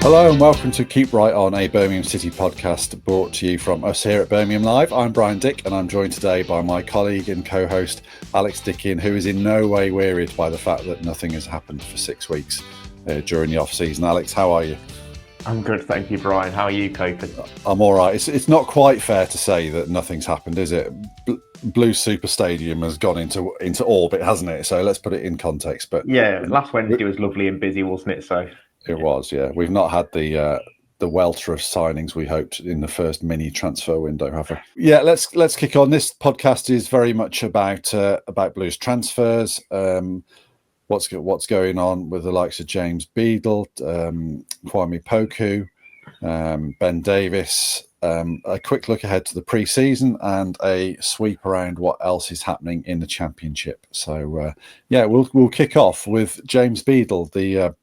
Hello and welcome to Keep Right On, a Birmingham City podcast brought to you from us here at Birmingham Live. I'm Brian Dick and I'm joined today by my colleague and co-host Alex Dicken, who is in no way wearied by the fact that nothing has happened for 6 weeks during the off-season. Alex, how are you? I'm good, thank you, Brian. How are you coping? I'm all right. It's not quite fair to say that nothing's happened, is it? Blue Super Stadium has gone into orbit, hasn't it? So let's put it in context. But yeah, last Wednesday was lovely and busy, wasn't it? So it was, yeah. We've not had the welter of signings we hoped in the first mini transfer window, have we? Yeah, let's kick on. This podcast is very much about Blues transfers. What's going on with the likes of James Beadle, Kwame Poku, Ben Davies, a quick look ahead to the pre-season and a sweep around what else is happening in the Championship. So, we'll kick off with James Beadle, the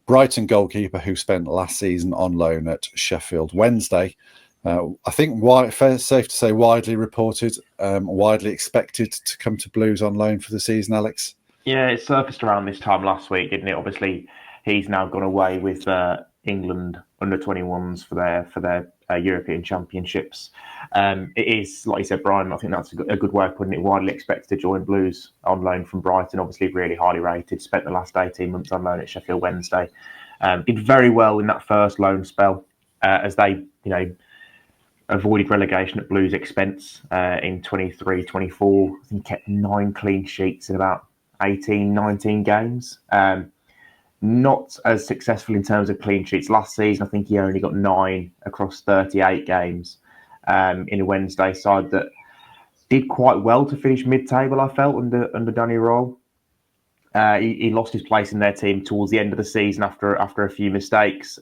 Brighton goalkeeper who spent last season on loan at Sheffield Wednesday. I think safe to say widely reported, widely expected to come to Blues on loan for the season, Alex. Yeah, it surfaced around this time last week, didn't it? Obviously, he's now gone away with England under-21s for their European Championships. It is, like you said, Brian, I think that's a good way of putting it, widely expected to join Blues on loan from Brighton, obviously really highly rated, spent the last 18 months on loan at Sheffield Wednesday. Did very well in that first loan spell as they, avoided relegation at Blues' expense in 23-24. I think he kept 9 clean sheets in about 18, 19 games. Not as successful in terms of clean sheets last season. I think he only got 9 across 38 games in a Wednesday side that did quite well to finish mid-table, I felt, under Danny Röhl. He lost his place in their team towards the end of the season after a few mistakes.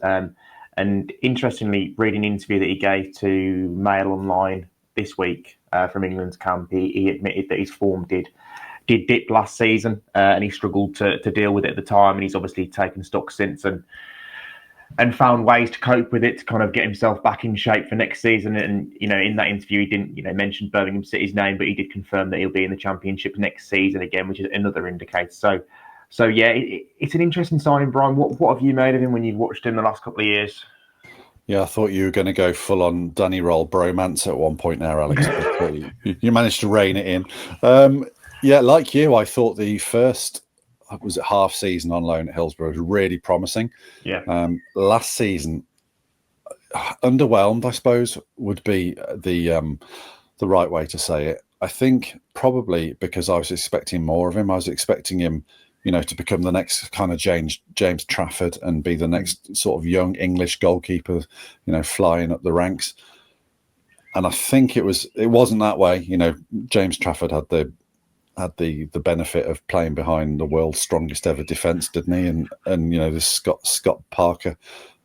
And interestingly, reading an interview that he gave to Mail Online this week from England's camp, he admitted that his form did dip last season and he struggled to deal with it at the time, and he's obviously taken stock since and found ways to cope with it to kind of get himself back in shape for next season. And in that interview he didn't mention Birmingham City's name, but he did confirm that he'll be in the Championship next season again, which is another indicator. So yeah, it's an interesting signing, Brian. What have you made of him when you've watched him the last couple of years? Yeah, I thought you were going to go full on Danny Röhl bromance at one point there, Alex. You managed to rein it in. Yeah, like you, I thought the first half season on loan at Hillsborough was really promising. Yeah. Last season, underwhelmed, I suppose, would be the right way to say it. I think probably because I was expecting more of him. I was expecting him, to become the next kind of James Trafford and be the next sort of young English goalkeeper, flying up the ranks. And I think it wasn't that way. James Trafford had the benefit of playing behind the world's strongest ever defence, didn't he? And this Scott Parker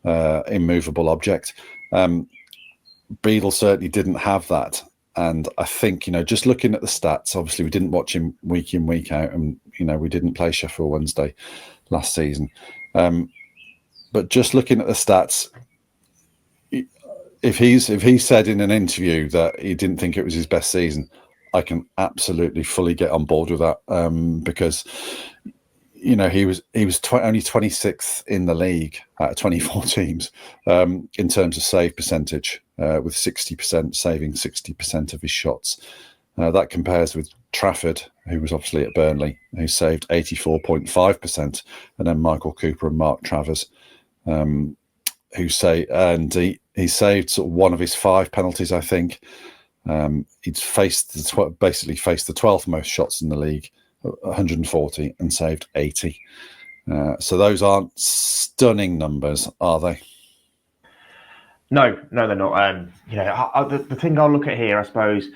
immovable object. Beedle certainly didn't have that. And I think, just looking at the stats, obviously we didn't watch him week in, week out, and, we didn't play Sheffield Wednesday last season. But just looking at the stats, if he said in an interview that he didn't think it was his best season, I can absolutely fully get on board with that, because he was only 26th in the league out of 24 teams in terms of save percentage, with 60% saving 60% of his shots. That compares with Trafford, who was obviously at Burnley, who saved 84.5%, and then Michael Cooper and Mark Travers, he saved sort of one of his 5 penalties, I think. He'd basically faced the 12th most shots in the league, 140, and saved 80. So those aren't stunning numbers, are they? No, they're not. The thing I'll look at here, I suppose,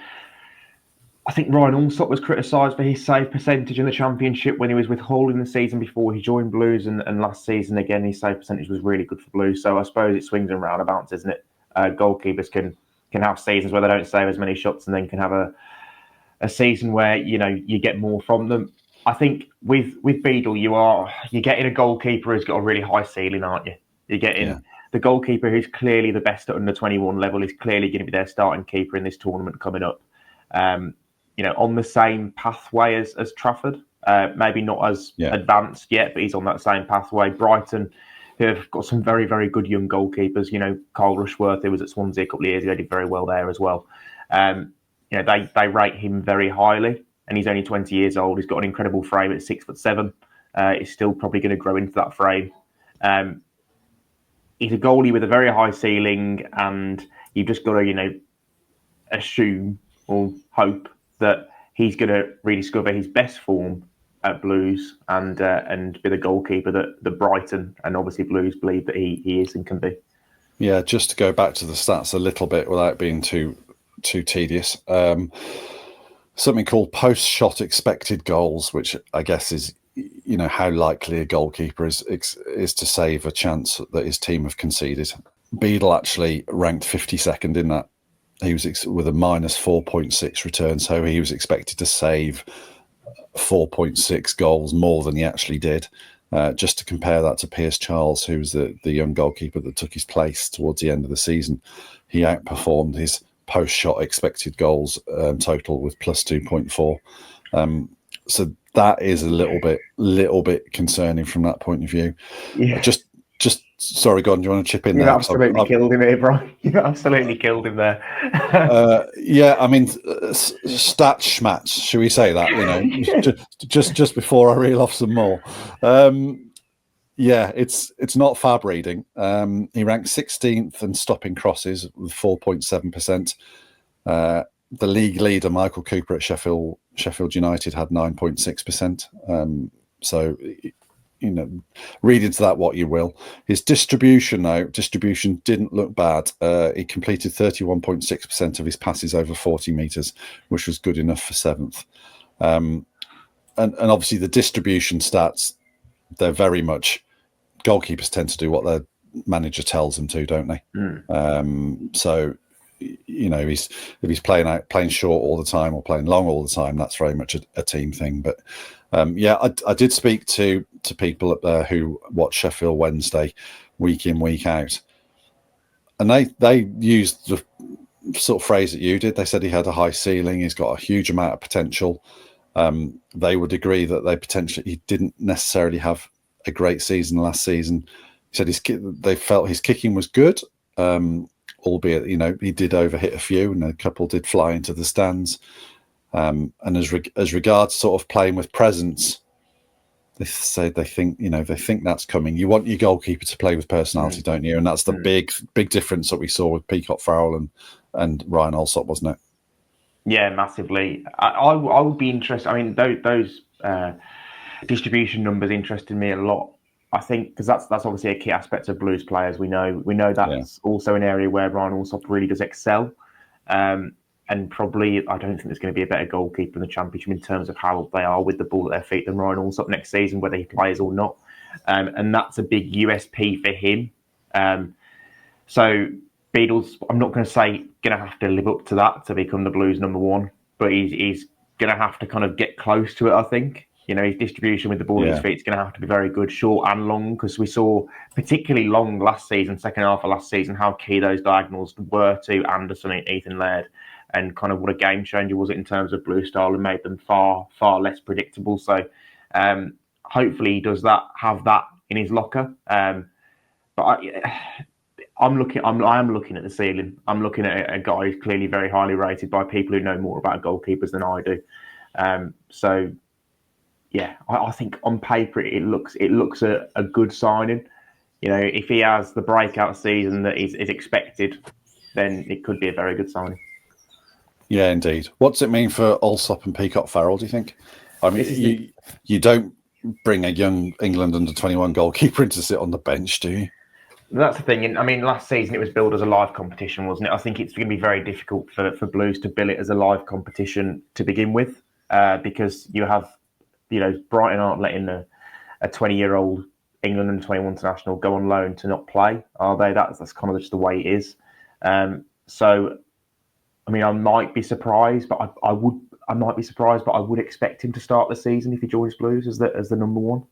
I think Ryan Allsop was criticised for his save percentage in the Championship when he was with Hull in the season before he joined Blues, and last season again his save percentage was really good for Blues. So I suppose it swings and roundabouts, isn't it? Goalkeepers can have seasons where they don't save as many shots, and then can have a season where you get more from them. I think with Beedle, you're getting a goalkeeper who's got a really high ceiling, aren't you? You're getting the goalkeeper who's clearly the best at under 21 level, is clearly going to be their starting keeper in this tournament coming up. On the same pathway as Trafford, maybe not as advanced yet, but he's on that same pathway. Brighton, who have got some very, very good young goalkeepers. Carl Rushworth, who was at Swansea a couple of years ago, did very well there as well. They rate him very highly, and he's only 20 years old. He's got an incredible frame at 6'7". He's still probably going to grow into that frame. He's a goalie with a very high ceiling, and you've just got to, assume or hope that he's going to rediscover his best form at Blues and be the goalkeeper that Brighton and obviously Blues believe that he is and can be. Yeah, just to go back to the stats a little bit without being too tedious. Something called post-shot expected goals, which I guess is how likely a goalkeeper is to save a chance that his team have conceded. Beedle actually ranked 52nd in that. He was with a minus 4.6 return, so he was expected to save 4.6 goals more than he actually did. Just to compare that to Piers Charles, who was the young goalkeeper that took his place towards the end of the season, he outperformed his post-shot expected goals total with plus 2.4. So that is a little bit concerning from that point of view. Yeah. Just sorry, Gordon, do you want to chip in there? You absolutely killed him here, Brian. You absolutely killed him there. Yeah, I mean, stat schmatz, should we say that? Just before I reel off some more. Yeah, it's not fab reading. He ranked 16th in stopping crosses with 4.7%. The league leader, Michael Cooper at Sheffield United, had 9.6%. So, read into that what you will. His distribution didn't look bad. He completed 31.6% of his passes over 40 metres, which was good enough for 7th. And obviously the distribution stats, they're very much, goalkeepers tend to do what their manager tells them to, don't they? So, if he's playing short all the time or playing long all the time, that's very much a team thing. But I did speak to people up there who watch Sheffield Wednesday week in, week out, and they used the sort of phrase that you did. They said he had a high ceiling, he's got a huge amount of potential. They would agree that he didn't necessarily have a great season last season. He said they felt his kicking was good, albeit he did overhit a few, and a couple did fly into the stands. And as regards sort of playing with presence, they say they think that's coming. You want your goalkeeper to play with personality, don't you? And that's the big difference that we saw with Peacock Farrell and Ryan Alsop, wasn't it? Yeah, massively. I would be interested. I mean, those distribution numbers interested me a lot. I think because that's obviously a key aspect of Blues players. We know that's also an area where Ryan Alsop really does excel. And probably, I don't think there's going to be a better goalkeeper in the Championship in terms of how they are with the ball at their feet than Ryan Alsop next season, whether he plays or not. And that's a big USP for him. So Beadle's, I'm not going to say going to have to live up to that to become the Blues number one, but he's going to have to kind of get close to it, I think. His distribution with the ball at his feet is going to have to be very good, short and long, because we saw particularly long last season, second half of last season, how key those diagonals were to Anderson and Ethan Laird, and kind of what a game changer was it in terms of Blue style and made them far, far less predictable. So hopefully he does have that in his locker. But I am looking at the ceiling. I'm looking at a guy who's clearly very highly rated by people who know more about goalkeepers than I do. So yeah, I think on paper it looks a good signing. If he has the breakout season that is expected, then it could be a very good signing. Yeah, indeed. What does it mean for Alsop and Peacock Farrell, do you think? I mean, you don't bring a young England under-21 goalkeeper in to sit on the bench, do you? That's the thing. I mean, last season it was billed as a live competition, wasn't it? I think it's going to be very difficult for Blues to bill it as a live competition to begin with, because you have, Brighton aren't letting a 20-year-old England under-21 international go on loan to not play, are they? That's kind of just the way it is. So, I mean, I might be surprised, but I would expect him to start the season if he joins Blues as the number one.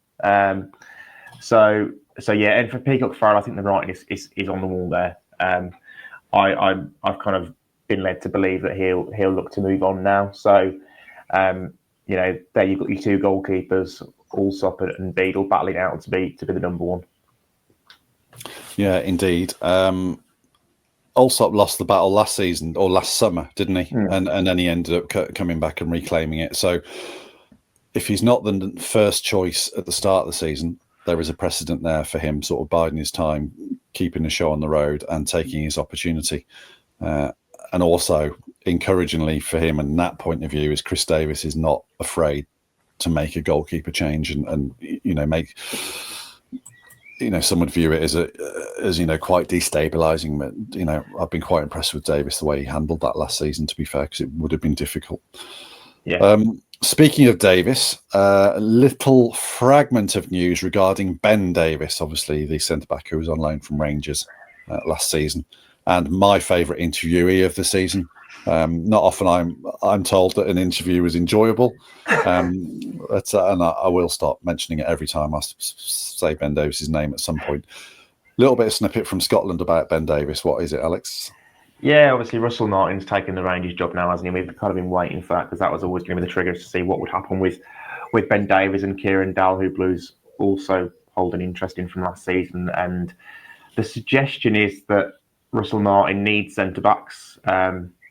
So yeah, and for Peacock Farrell, I think the writing is on the wall there. I've kind of been led to believe that he'll look to move on now. So, there you've got your two goalkeepers, Alsop and Beedle, battling out to be the number one. Yeah, indeed. Allsop lost the battle last season or last summer, didn't he? And then he ended up coming back and reclaiming it. So if he's not the first choice at the start of the season, there is a precedent there for him sort of biding his time, keeping the show on the road and taking his opportunity. And also, encouragingly for him, and that point of view, is Chris Davies is not afraid to make a goalkeeper change and make, some would view it as quite destabilising. But, I've been quite impressed with Davies, the way he handled that last season, to be fair, because it would have been difficult. Yeah. Speaking of Davies, a little fragment of news regarding Ben Davies, obviously the centre-back who was on loan from Rangers last season, and my favourite interviewee of the season. Not often I'm told that an interview was enjoyable, and I will stop mentioning it every time I say Ben Davies' name at some point. A little bit of snippet from Scotland about Ben Davies. What is it, Alex? Yeah, obviously Russell Martin's taken the Rangers job now, hasn't he? We've kind of been waiting for that, because that was always going to be the trigger to see what would happen with Ben Davies and Kieran Dowell, who Blues also hold an interest in from last season. And the suggestion is that Russell Martin needs centre-backs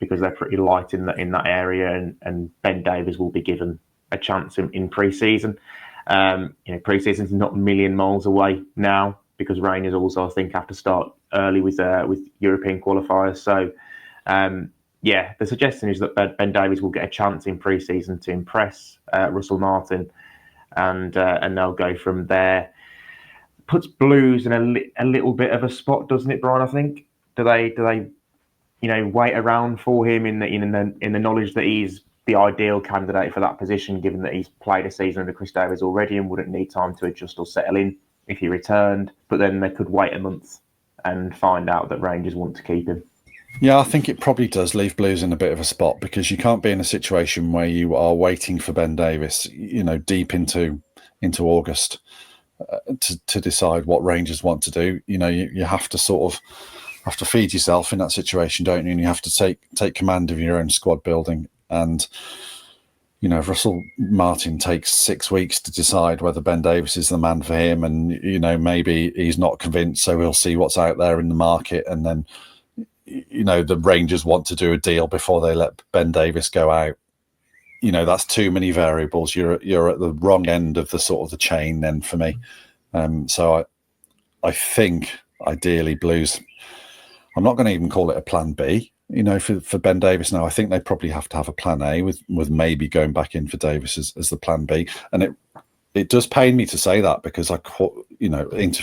because they're pretty light in that area, and Ben Davies will be given a chance in pre-season. Pre-season's not a million miles away now, because Rangers also, I think, have to start early with European qualifiers. So, the suggestion is that Ben Davies will get a chance in pre-season to impress Russell Martin, and they'll go from there. Puts Blues in a little bit of a spot, doesn't it, Brian? I think do they wait around for him in the knowledge that he's the ideal candidate for that position, given that he's played a season under Chris Davies already and wouldn't need time to adjust or settle in if he returned. But then they could wait a month and find out that Rangers want to keep him. Yeah, I think it probably does leave Blues in a bit of a spot, because you can't be in a situation where you are waiting for Ben Davies, deep into August to decide what Rangers want to do. You have to have to feed yourself in that situation, don't you? And you have to take command of your own squad building. And if Russell Martin takes 6 weeks to decide whether Ben Davies is the man for him, and maybe he's not convinced, so we'll see what's out there in the market, and then the Rangers want to do a deal before they let Ben Davies go out. That's too many variables. You're at the wrong end of the sort of the chain then for me. So I think ideally Blues, I'm not going to even call it a plan B, for Ben Davies now. I think they probably have to have a plan A with maybe going back in for Davies as the plan B. And it does pain me to say that, because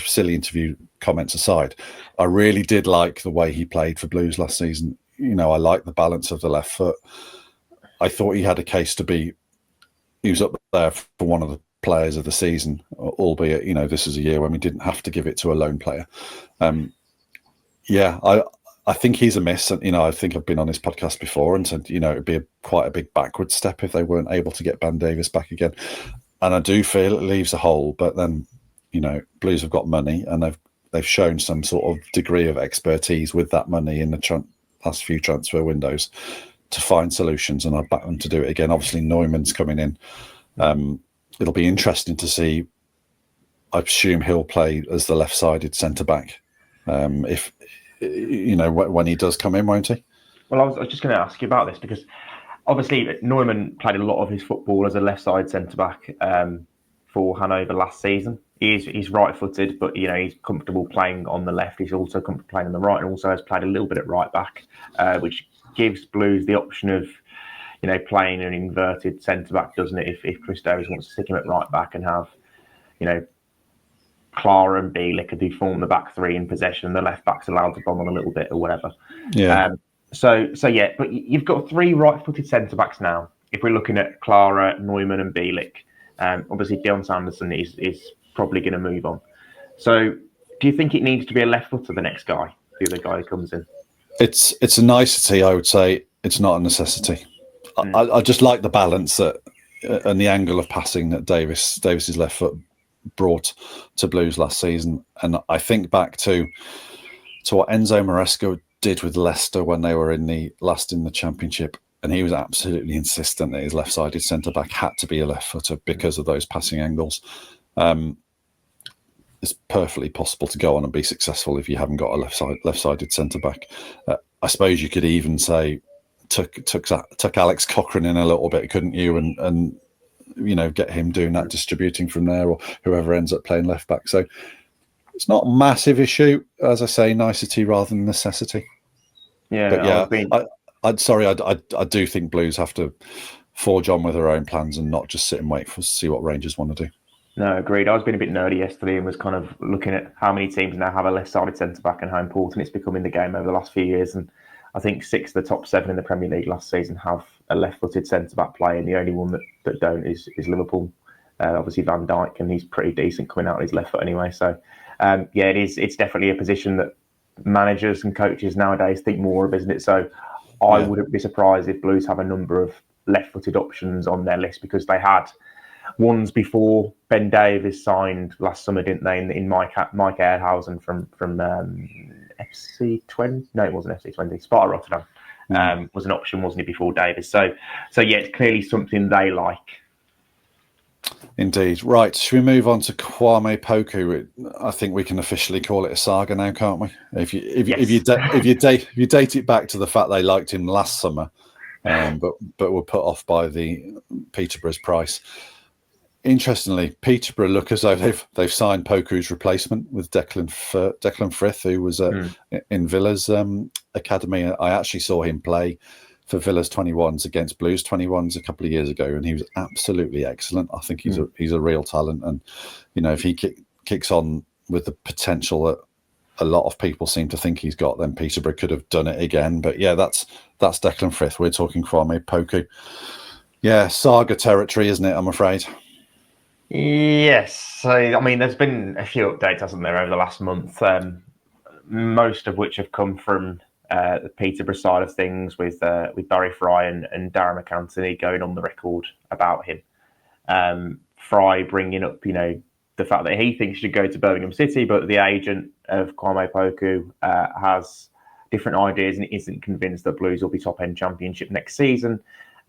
silly interview comments aside, I really did like the way he played for Blues last season. I like the balance of the left foot. I thought he had a case to be, he was up there for one of the players of the season, albeit, this is a year when we didn't have to give it to a lone player. I think he's a miss. And, I think I've been on this podcast before and said, it'd be quite a big backward step if they weren't able to get Ben Davies back again. And I do feel it leaves a hole, but then, Blues have got money, and they've shown some sort of degree of expertise with that money in the last few transfer windows to find solutions, and I'd back them to do it again. Obviously, Neumann's coming in. It'll be interesting to see. I presume he'll play as the left-sided centre-back if when he does come in, won't he? Well, I was just going to ask you about this, because obviously Neumann played a lot of his football as a left-side centre-back for Hanover last season. He's right-footed, but he's comfortable playing on the left. He's also comfortable playing on the right, and also has played a little bit at right-back, which gives Blues the option of playing an inverted centre-back, doesn't it? If Chris Davies wants to stick him at right-back and have Clara and Beedle could form the back three in possession, the left back's allowed to bomb on a little bit or whatever. Yeah. But you've got three right-footed centre backs now. If we're looking at Clara, Neumann, and Beedle, obviously Dion Sanderson is probably going to move on. So, do you think it needs to be a left footer, the next guy, the other guy who comes in? It's a nicety, I would say. It's not a necessity. I just like the balance and the angle of passing that Davis's left foot brought to Blues last season. And I think back to what Enzo Maresca did with Leicester when they were in the Championship, and he was absolutely insistent that his left-sided centre-back had to be a left footer because of those passing angles. it's perfectly possible to go on and be successful if you haven't got a left-sided centre back. I suppose you could even say took Alex Cochrane in a little bit, couldn't you? And get him doing that, distributing from there, or whoever ends up playing left back. So it's not a massive issue, as I say, nicety rather than necessity. Yeah, but yeah, I do think Blues have to forge on with their own plans and not just sit and wait to see what Rangers want to do. No, agreed. I was being a bit nerdy yesterday and was kind of looking at how many teams now have a left-sided centre-back and how important it's become in the game over the last few years. And I think 6 of the top 7 in the Premier League last season have a left-footed centre-back player, and the only one that don't is Liverpool. Obviously Van Dijk, and he's pretty decent coming out on his left foot anyway. So, it's definitely a position that managers and coaches nowadays think more of, isn't it? So I wouldn't be surprised if Blues have a number of left-footed options on their list, because they had ones before Ben Davies signed last summer, didn't they? In Mike Ehrhausen from FC20. No, it wasn't FC20. Sparta Rotterdam was an option, wasn't it, before Davies? So yeah, it's clearly something they like. Indeed. Right. Should we move on to Kwame Poku? I think we can officially call it a saga now, can't we? If you date it back to the fact they liked him last summer, but were put off by the Peterborough's price. Interestingly, Peterborough look as though they've signed Poku's replacement with Declan Fri, who was in Villa's academy. I actually saw him play for Villa's 21s against Blues 21s a couple of years ago, and he was absolutely excellent. I think he's a real talent, and if he kicks on with the potential that a lot of people seem to think he's got, then Peterborough could have done it again. But yeah, that's Declan Fri. We're talking Kwame Poku. Yeah, saga territory, isn't it? I'm afraid. Yes. So, I mean, there's been a few updates, hasn't there, over the last month, most of which have come from the Peterborough side of things, with Barry Fri and Darren McAntony going on the record about him. Fri bringing up, the fact that he thinks he should go to Birmingham City, but the agent of Kwame Poku has different ideas and isn't convinced that Blues will be top-end championship next season.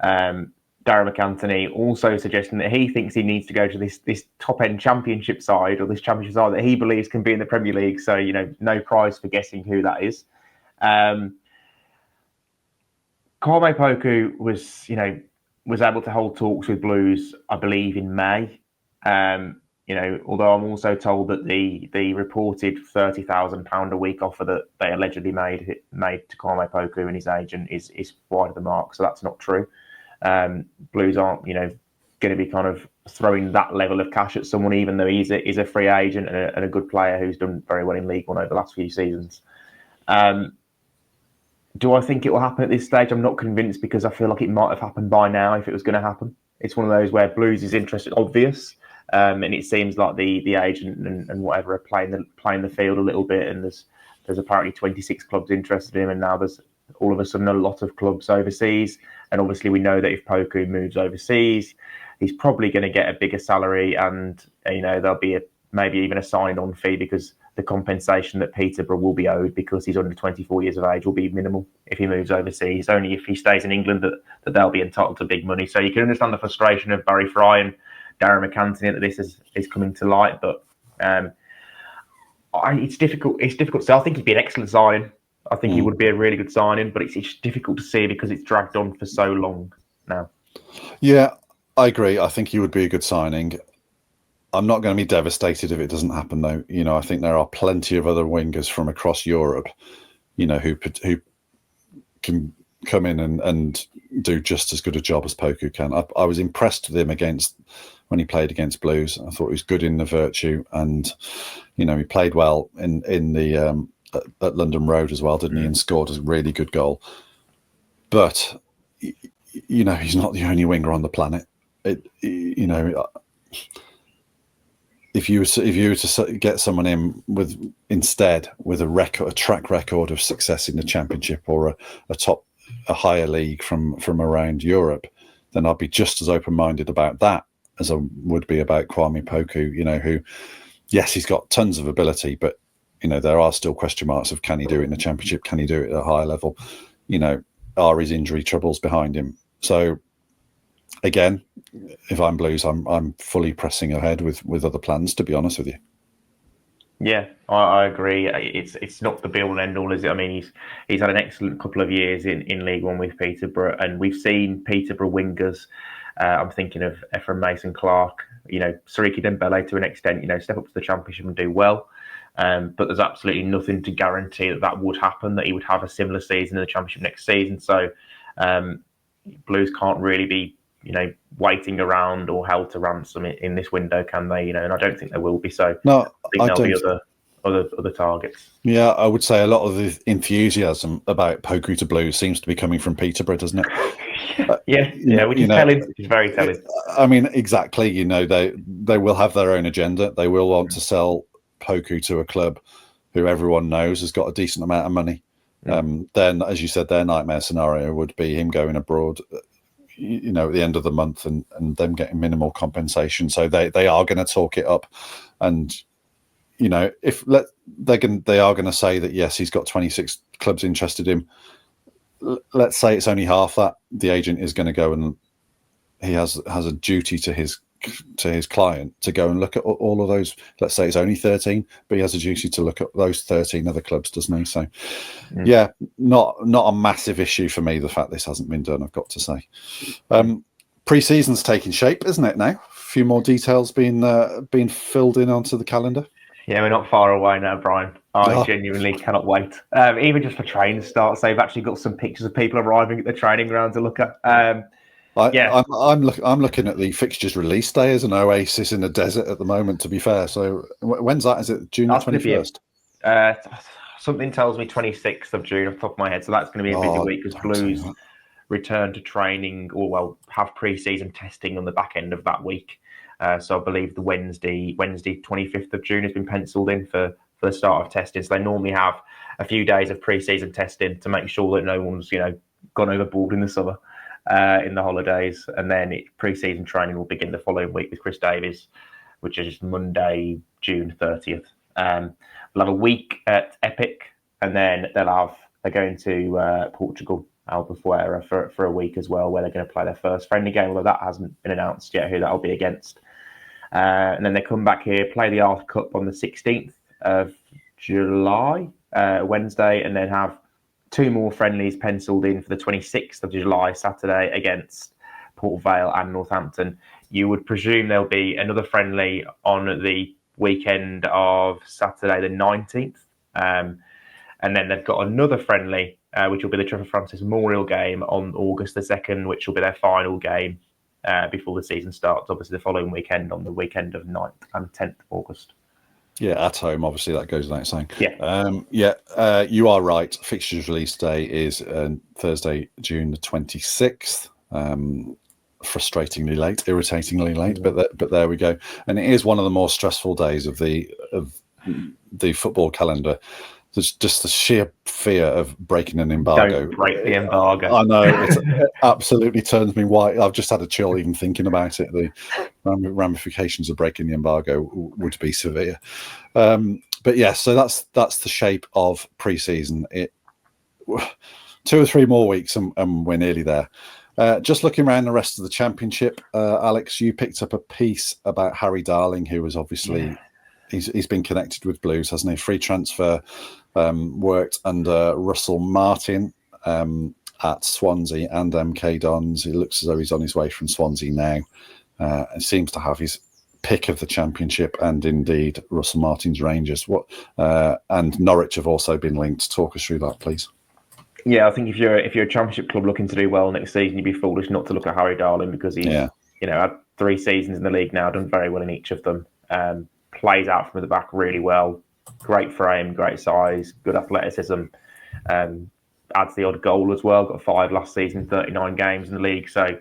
Darren McAntony also suggesting that he thinks he needs to go to this top-end championship side, or this championship side that he believes can be in the Premier League. So, no prize for guessing who that is. Kwame Poku was able to hold talks with Blues, I believe, in May. Although I'm also told that the reported £30,000 a week offer that they allegedly made to Kwame Poku and his agent is wide of the mark. So that's not true. Blues aren't, going to be kind of throwing that level of cash at someone, even though he's a free agent and a good player who's done very well in League One over the last few seasons. Do I think it will happen at this stage? I'm not convinced, because I feel like it might have happened by now if it was going to happen. It's one of those where Blues' interest is obvious, and it seems like the agent and whatever are playing the field a little bit, and there's apparently 26 clubs interested in him, and now there's all of a sudden a lot of clubs overseas. And obviously we know that if Poku moves overseas, he's probably going to get a bigger salary, and there'll be maybe even a sign-on fee, because the compensation that Peterborough will be owed because he's under 24 years of age will be minimal if he moves overseas. Only if he stays in England that they'll be entitled to big money. So you can understand the frustration of Barry Fri and Darren McAntony that this is coming to light. But it's difficult. It's difficult to say. I think he'd be an excellent signing. I think he would be a really good signing, but it's difficult to see because it's dragged on for so long now. Yeah, I agree. I think he would be a good signing. I'm not going to be devastated if it doesn't happen, though. I think there are plenty of other wingers from across Europe, who can come in and do just as good a job as Poku can. I was impressed with him when he played against Blues. I thought he was good in the Virtue, and he played well in the at London Road as well, didn't he? And scored a really good goal. But he's not the only winger on the planet. If you were to get someone in with a track record of success in the Championship or a higher league from around Europe, then I'd be just as open-minded about that as I would be about Kwame Poku. Who, yes, he's got tons of ability, but there are still question marks of, can he do it in the Championship? Can he do it at a higher level? Are his injury troubles behind him? So again, if I'm Blues, I'm fully pressing ahead with other plans, to be honest with you. Yeah, I agree. It's not the be all and end all, is it? I mean, he's had an excellent couple of years in League One with Peterborough, and we've seen Peterborough wingers. I'm thinking of Ephraim Mason Clark, Sariki Dembele to an extent, step up to the Championship and do well. But there's absolutely nothing to guarantee that would happen, that he would have a similar season in the Championship next season. So Blues can't really be, waiting around or held to ransom in this window, can they? And I don't think they will be. So No, I think I there'll be don't. other targets. Yeah, I would say a lot of the enthusiasm about Poku to Blues seems to be coming from Peterborough, doesn't it? Yeah, which is telling. Which is very telling. I mean, exactly. They will have their own agenda. They will want to sell Poku to a club who everyone knows has got a decent amount of money. Then, as you said, their nightmare scenario would be him going abroad, at the end of the month and them getting minimal compensation. So they are going to talk it up, and if they are going to say that yes, he's got 26 clubs interested in him. Let's say it's only half that. The agent is going to go and he has a duty to his client to go and look at all of those. Let's say it's only 13, but he has a duty to look at those 13 other clubs, doesn't he? So yeah, not a massive issue for me, the fact this hasn't been done, I've got to say. Pre-season's taking shape, isn't it now? A few more details being filled in onto the calendar. Yeah, we're not far away now, Brian. I genuinely cannot wait. Even just for training starts, they've actually got some pictures of people arriving at the training ground to look at. I'm looking at the fixtures release day as an oasis in the desert at the moment, to be fair. So when's that? Is it June the 21st? Something tells me 26th of June off the top of my head. So that's going to be a busy week because Blues return to training have pre-season testing on the back end of that week. So I believe the Wednesday 25th of June has been penciled in for the start of testing. So they normally have a few days of pre-season testing to make sure that no one's gone overboard in the summer. In the holidays, and then pre-season training will begin the following week with Chris Davies, which is Monday, June 30th. We'll have a week at Epic, and then they're going to Portugal, Albufeira for a week as well, where they're going to play their first friendly game, although that hasn't been announced yet who that'll be against. And then they come back here, play the Arthur Cup on the 16th of July, Wednesday, and then have 2 more friendlies penciled in for the 26th of July, Saturday, against Port Vale and Northampton. You would presume there'll be another friendly on the weekend of Saturday the 19th. And then they've got another friendly, which will be the Trevor Francis Memorial game on August the 2nd, which will be their final game before the season starts, obviously the following weekend on the weekend of 9th and 10th of August. Yeah, at home, obviously, that goes without saying. Yeah. You are right. Fixtures release day is Thursday, June the 26th. Frustratingly late, irritatingly late, but there we go. And it is one of the more stressful days of the football calendar. There's just the sheer fear of breaking an embargo. Don't break the embargo. I know, it absolutely turns me white. I've just had a chill even thinking about it. The ramifications of breaking the embargo would be severe. But yeah, so that's the shape of pre-season. 2 or 3 more weeks and we're nearly there. Just looking around the rest of the Championship, Alex, you picked up a piece about Harry Darling, who was obviously he's been connected with Blues, hasn't he? Free transfer, worked under Russell Martin at Swansea and MK Dons. It looks as though he's on his way from Swansea now. And seems to have his pick of the Championship and indeed Russell Martin's Rangers. And Norwich have also been linked. Talk us through that, please. Yeah, I think if you're a Championship club looking to do well next season, you'd be foolish not to look at Harry Darling because he's had 3 seasons in the league now, done very well in each of them. Plays out from the back really well. Great frame, great size, good athleticism. Adds the odd goal as well. Got 5 last season, 39 games in the league. So,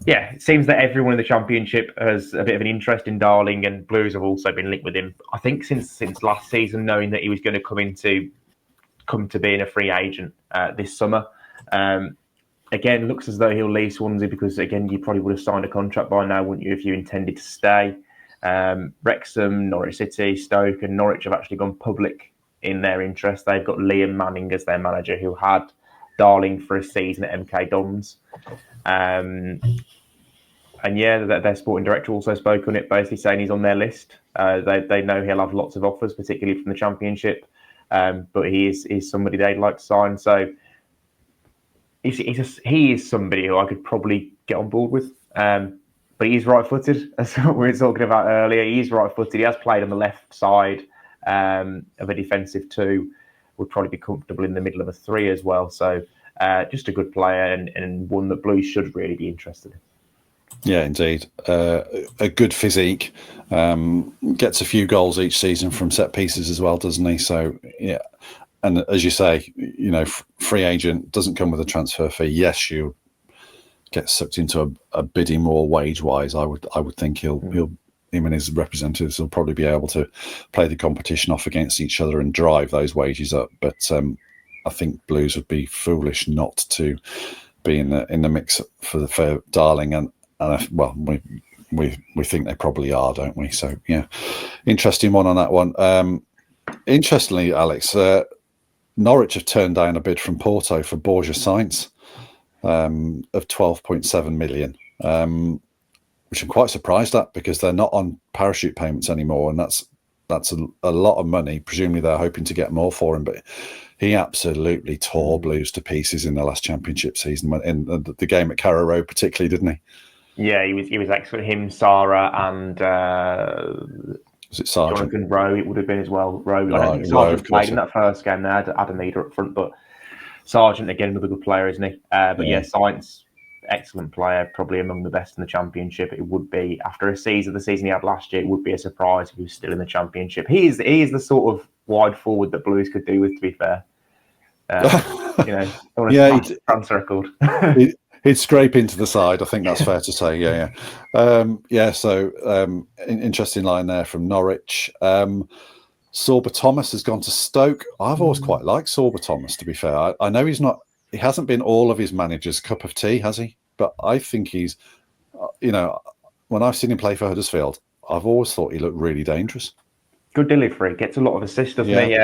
yeah, it seems that everyone in the Championship has a bit of an interest in Darling, and Blues have also been linked with him. I think since last season, knowing that he was going to come to being a free agent this summer. Again, looks as though he'll leave Swansea because, again, you probably would have signed a contract by now, wouldn't you, if you intended to stay. Wrexham, Norwich City, Stoke and Norwich have actually gone public in their interest. They've got Liam Manning as their manager, who had Darling for a season at MK Dons. And yeah, their sporting director also spoke on it, basically saying he's on their list. They know he'll have lots of offers, particularly from the Championship, but he is somebody they'd like to sign. So he is somebody who I could probably get on board with. But he's right-footed, as we were talking about earlier. He's right-footed. He has played on the left side of a defensive two. Would probably be comfortable in the middle of a three as well. So just a good player and one that Blues should really be interested in. Yeah, indeed. A good physique. Gets a few goals each season from set pieces as well, doesn't he? So, yeah. And as you say, free agent doesn't come with a transfer fee. Yes, you get sucked into a bidding war wage-wise. I would think him and his representatives will probably be able to play the competition off against each other and drive those wages up. But I think Blues would be foolish not to be in the mix for Darling, and well, we think they probably are, don't we? So yeah, interesting one on that one. Interestingly, Alex, Norwich have turned down a bid from Porto for Borja Sainz of 12.7 million. Which I'm quite surprised at, because they're not on parachute payments anymore, and that's a lot of money. Presumably they're hoping to get more for him, but he absolutely tore Blues to pieces in the last Championship season, in the game at Carrow Road particularly, didn't he? Yeah, he was excellent. Him, Sarah, and was it Sargent? Jonathan Rowe, it would have been as well. Rowe. I don't think Rowe, Sargent played in that first game. They had Adam Eder up front, but Sargent, again, another good player, isn't he? But yeah, Sainz, excellent player, probably among the best in the Championship. It would be, after the season he had last year, it would be a surprise if he was still in the Championship. He is the sort of wide forward that Blues could do with, to be fair. Transfer record. He'd scrape into the side. I think that's fair to say. Yeah. So interesting line there from Norwich. Sorba Thomas has gone to Stoke. I've always quite liked Sorba Thomas, to be fair. I know he hasn't been all of his managers' cup of tea, has he? But I think he's, when I've seen him play for Huddersfield, I've always thought he looked really dangerous. Good delivery, gets a lot of assists, doesn't he?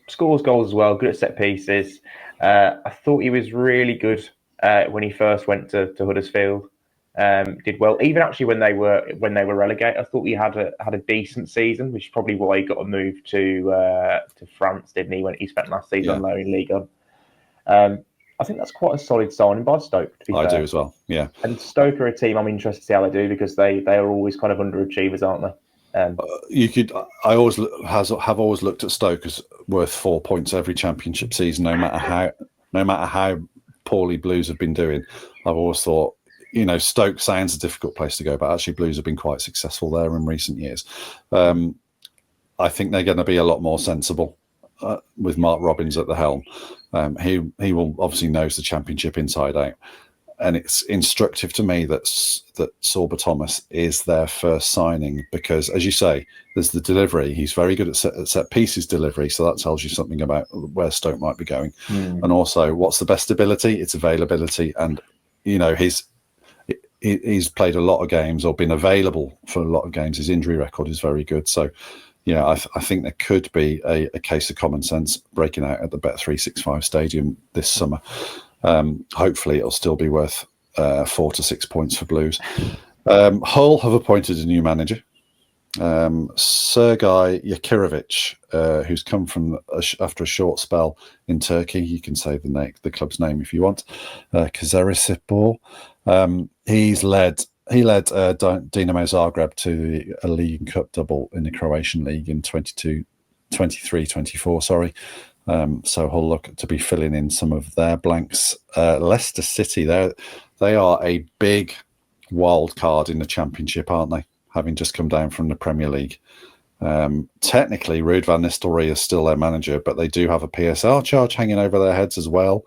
Scores goals as well, good at set pieces. I thought he was really good when he first went to Huddersfield. Did well, even actually when they were relegated. I thought he had a decent season, which is probably why he got a move to France, didn't he? When he spent last season on loan in Ligue 1. I think that's quite a solid signing by Stoke, to be fair. I do as well, yeah. And Stoke are a team I'm interested to see how they do, because they are always kind of underachievers, aren't they? I have always looked at Stoke as worth 4 points every Championship season, no matter how poorly Blues have been doing. I've always thought, Stoke sounds a difficult place to go, but actually Blues have been quite successful there in recent years. I think they're going to be a lot more sensible with Mark Robbins at the helm. He will obviously knows the Championship inside out, and it's instructive to me that Sorba Thomas is their first signing, because, as you say, there's the delivery. He's very good at set pieces delivery, so that tells you something about where Stoke might be going. And also, what's the best ability? It's availability, and he's played a lot of games or been available for a lot of games. His injury record is very good, so. Yeah, I think there could be a case of common sense breaking out at the Bet365 Stadium this summer. Hopefully, it'll still be worth 4 to 6 points for Blues. Hull have appointed a new manager, Sergei Yakirovic, who's come from after a short spell in Turkey. You can say the club's name if you want. Kayserispor. He led Dinamo Zagreb to a League Cup double in the Croatian League in 23-24. So Hull look to be filling in some of their blanks. Leicester City, they are a big wild card in the Championship, aren't they? Having just come down from the Premier League. Technically, Ruud van Nistelrooy is still their manager, but they do have a PSR charge hanging over their heads as well.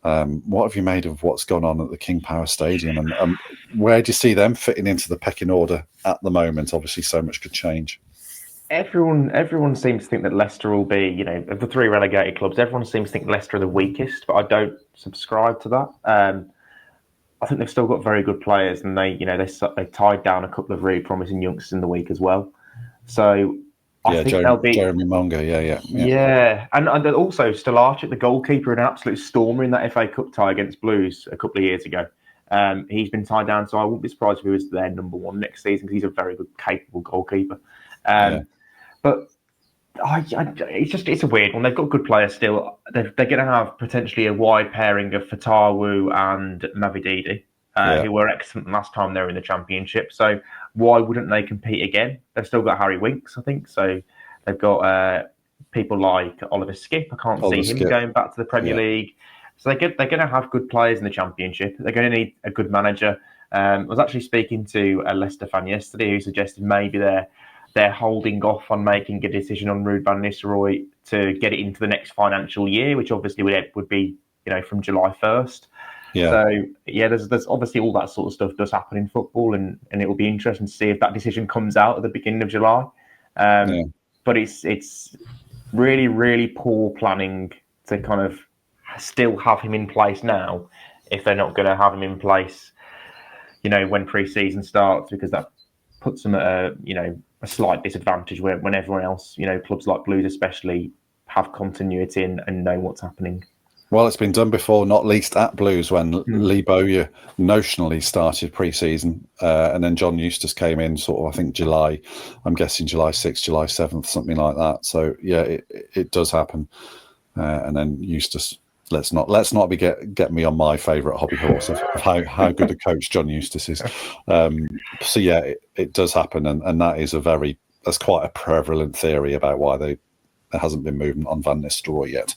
What have you made of what's gone on at the King Power Stadium, and where do you see them fitting into the pecking order at the moment? Obviously, so much could change. Everyone seems to think that Leicester will be, of the three relegated clubs, everyone seems to think Leicester are the weakest, but I don't subscribe to that. I think they've still got very good players, and they tied down a couple of really promising youngsters in the week as well. So I think they'll be Jeremy Monga, yeah, and also Stolarczyk, the goalkeeper, an absolute stormer in that FA Cup tie against Blues a couple of years ago. He's been tied down, so I wouldn't be surprised if he was their number one next season because he's a very good, capable goalkeeper. But it's a weird one. They've got good players still. They're going to have potentially a wide pairing of Fatawu and Mavididi, who were excellent last time they were in the Championship. So why wouldn't they compete again? They've still got Harry Winks, I think. So they've got people like Oliver Skipp. I can't see him going back to the Premier League. So they're going to have good players in the Championship. They're going to need a good manager. I was actually speaking to a Leicester fan yesterday who suggested maybe they're holding off on making a decision on Ruud van Nistelrooy to get it into the next financial year, which obviously would be from July 1st. Yeah. So there's obviously all that sort of stuff does happen in football, and it will be interesting to see if that decision comes out at the beginning of July. But it's really, really poor planning to kind of still have him in place now if they're not going to have him in place, when pre-season starts, because that puts them at a slight disadvantage when everyone else, clubs like Blues especially, have continuity and know what's happening. Well, it's been done before, not least at Blues when Lee Bowyer notionally started pre-season, and then John Eustace came in sort of, I think, July. I'm guessing July 6th, July 7th, something like that. So yeah, it does happen. And then Eustace, let's not get me on my favourite hobby horse of how good a coach John Eustace is. So yeah, it does happen, and that's quite a prevalent theory about why there hasn't been movement on Van Nistelrooy yet.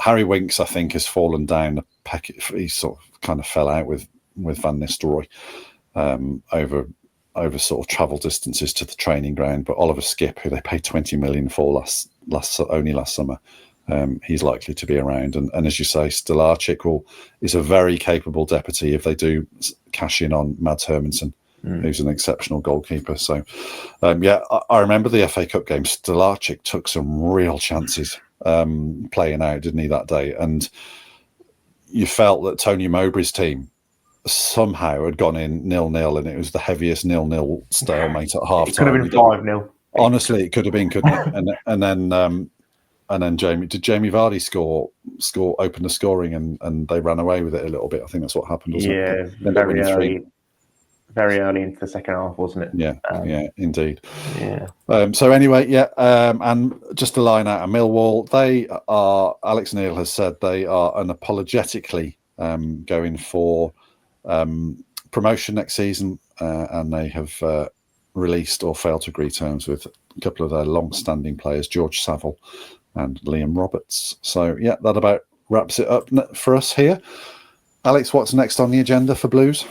Harry Winks, I think, has fallen down the pack. He sort of kind of fell out with Van Nistelrooy over sort of travel distances to the training ground. But Oliver Skipp, who they paid 20 million for last summer, he's likely to be around. And as you say, Stolarczyk is a very capable deputy if they do cash in on Mads Hermansen, who's an exceptional goalkeeper. So, I remember the FA Cup game. Stolarczyk took some real chances playing out, didn't he, that day? And you felt that Tony Mowbray's team somehow had gone in 0-0, and it was the heaviest 0-0 stalemate at half time. It could have been 5-0. Honestly, it could have been, couldn't it? And then Jamie Vardy score open the scoring, and they ran away with it a little bit. I think that's what happened, wasn't it? Yeah, very early into the second half, wasn't it? Yeah, indeed. Yeah. So anyway, and just to line out of Millwall, Alex Neil has said they are unapologetically going for promotion next season, and they have released or failed to agree terms with a couple of their long-standing players, George Saville and Liam Roberts. So yeah, that about wraps it up for us here. Alex, what's next on the agenda for Blues?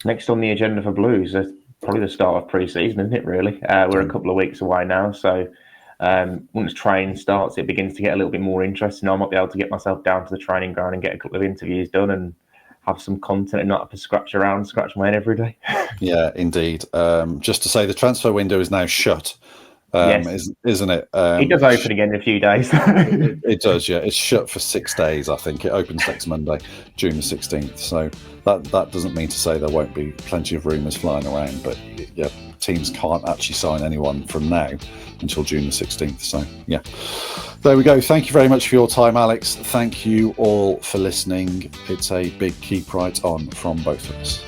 Next on the agenda for Blues, probably the start of pre-season, isn't it, really? We're a couple of weeks away now, so once training starts, it begins to get a little bit more interesting. I might be able to get myself down to the training ground and get a couple of interviews done and have some content and not have to scratch my head every day. Yeah, indeed. Just to say, the transfer window is now shut. Yes. Isn't it? It does open again in a few days. It does, yeah. It's shut for 6 days, I think. It opens next Monday, June the 16th. So that doesn't mean to say there won't be plenty of rumours flying around, but yeah, teams can't actually sign anyone from now until June the 16th. So yeah, there we go. Thank you very much for your time, Alex. Thank you all for listening. It's a big keep right on from both of us.